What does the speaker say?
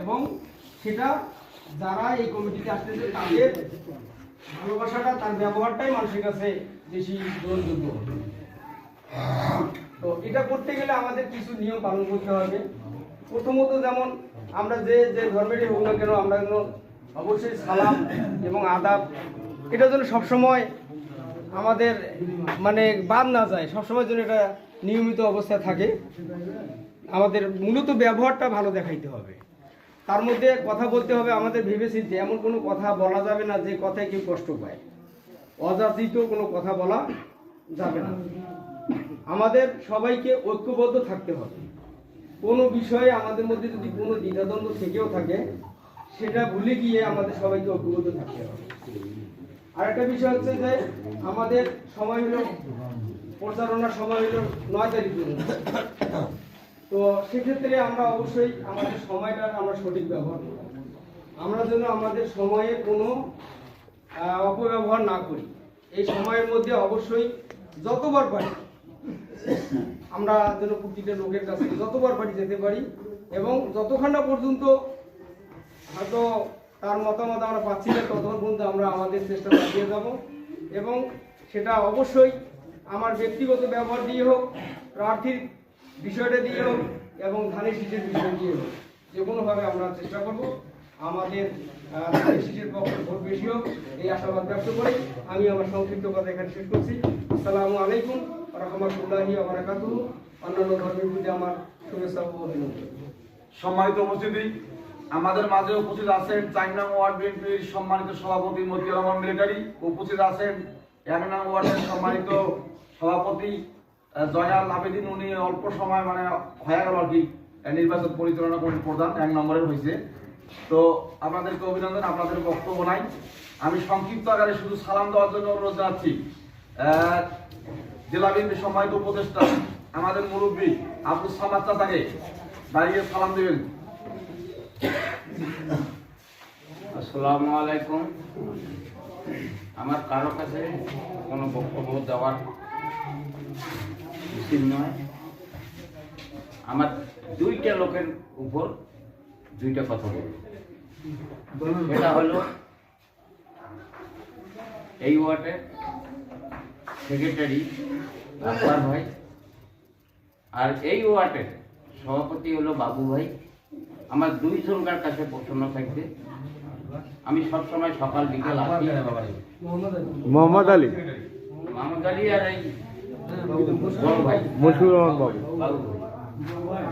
এবং সেটা যারা এই কমিটিতে আসতেছে তাদের ভালোবাসাটা, তার ব্যবহারটাই মানুষের কাছে বেশি গ্রহণযোগ্য। তো এটা করতে গেলে আমাদের কিছু নিয়ম পালন করতে হবে। প্রথমত যেমন আমরা যে যে ধর্মেরই হোক না কেন, আমরা যেন অবশ্যই সালাম এবং আদাব এটা যেন সবসময় আমাদের মানে বাদ না যায়, সবসময় যেন এটা নিয়মিত অবস্থায় থাকে। আমাদের মূলত ব্যবহারটা ভালো দেখাইতে হবে। তার মধ্যে কথা বলতে হবে আমাদের ভেবেচিন্তে, এমন কোনো কথা বলা যাবে না যে কথায় কেউ কষ্ট পায়। অযাচিত কোনো কথা বলা যাবে না। আমাদের সবাইকে ঐক্যবদ্ধ থাকতে হবে। কোনো বিষয়ে আমাদের মধ্যে যদি কোনো দ্বিধাদ্বন্দ্ব থেকেও থাকে সেটা ভুলে গিয়ে আমাদের সবাইকে ঐক্যবদ্ধ থাকতে হবে। আরেকটা বিষয় হচ্ছে যে আমাদের সময় হলো প্রচারণার সময় হলো 9 তারিখ পর্যন্ত। তো সেক্ষেত্রে আমরা অবশ্যই আমাদের সময়টার আমরা সঠিক ব্যবহার করব। আমরা যেন আমাদের সময়ে কোনো অপব্যবহার না করি। এই সময়ের মধ্যে অবশ্যই যতবার পারি আমরা যেন প্রতিটা লোকের কাছে যতবার পারি যেতে পারি এবং যতক্ষণ না পর্যন্ত হয়তো তার মতামত আমরা পাচ্ছি না ততক্ষণ পর্যন্ত আমরা আমাদের চেষ্টা চালিয়ে যাব। এবং সেটা অবশ্যই আমার ব্যক্তিগত ব্যবহার দিয়ে হোক, প্রার্থীর বিষয়টা দিয়ে হোক এবং ধানের শীষের বিষয় দিয়ে হোক, যে কোনোভাবে আমরা চেষ্টা করব আমাদের ধানের শীষের পক্ষে ভোট বেশি হোক এই আশাবাদ ব্যক্ত করে আমি আমার সংক্ষিপ্ত কথা এখানে শেষ করছি। আসসালামু আলাইকুম রহমতুল্লাহি ওয়া বারাকাতুহু। অন্যান্য ধর্মের প্রতি আমার শুভেচ্ছা ও অভিনন্দন। সম্মানিত উপস্থিতি, আমাদের মাঝে উপস্থিত আছেন 4 নং ওয়ার্ড বিএনপির সম্মানিত সভাপতি মতিউর রহমান মিলিটারি, উপস্থিত আছেন 1 নং ওয়ার্ডের সম্মানিত সভাপতি জয়নাল আবেদিন। উনি অল্প সময় মানে হয়ে গেল আর কি নির্বাচন পরিচালনা কমিটির প্রধান 1 নম্বরের হয়েছে। তো আপনাদেরকে অভিনন্দন, আপনাদের বক্তব্য নাই। আমি সংক্ষিপ্ত আকারে শুধু সালাম দেওয়ার জন্য অনুরোধ জানাচ্ছি জেলা বিএনপির সম্মানিত উপদেষ্টা আমাদের মুরব্বী আব্দুল সামাদ চাচাকে দাঁড়িয়ে সালাম দেবেন। আসসালামু আলাইকুম। আমার কারো কাছে কোনো বক্তব্য দেওয়ার উচিত নয়। আমার 2টা লোকের উপর 2টা কথা বলব। এটা হলো এই ওয়ার্ডের সেক্রেটারি আকবর ভাই, আর এই ওয়ার্ডের সভাপতি হলো বাবু ভাই। আমার 2 জনকার কাছে প্রশ্ন থাকবে। আমি সবসময় সকাল বিকাল আসি। মোহাম্মদ আলী, মোহাম্মদ আলী আর এই বড় ভাই মশিউর রহমান বাবু। বাবু ভাই।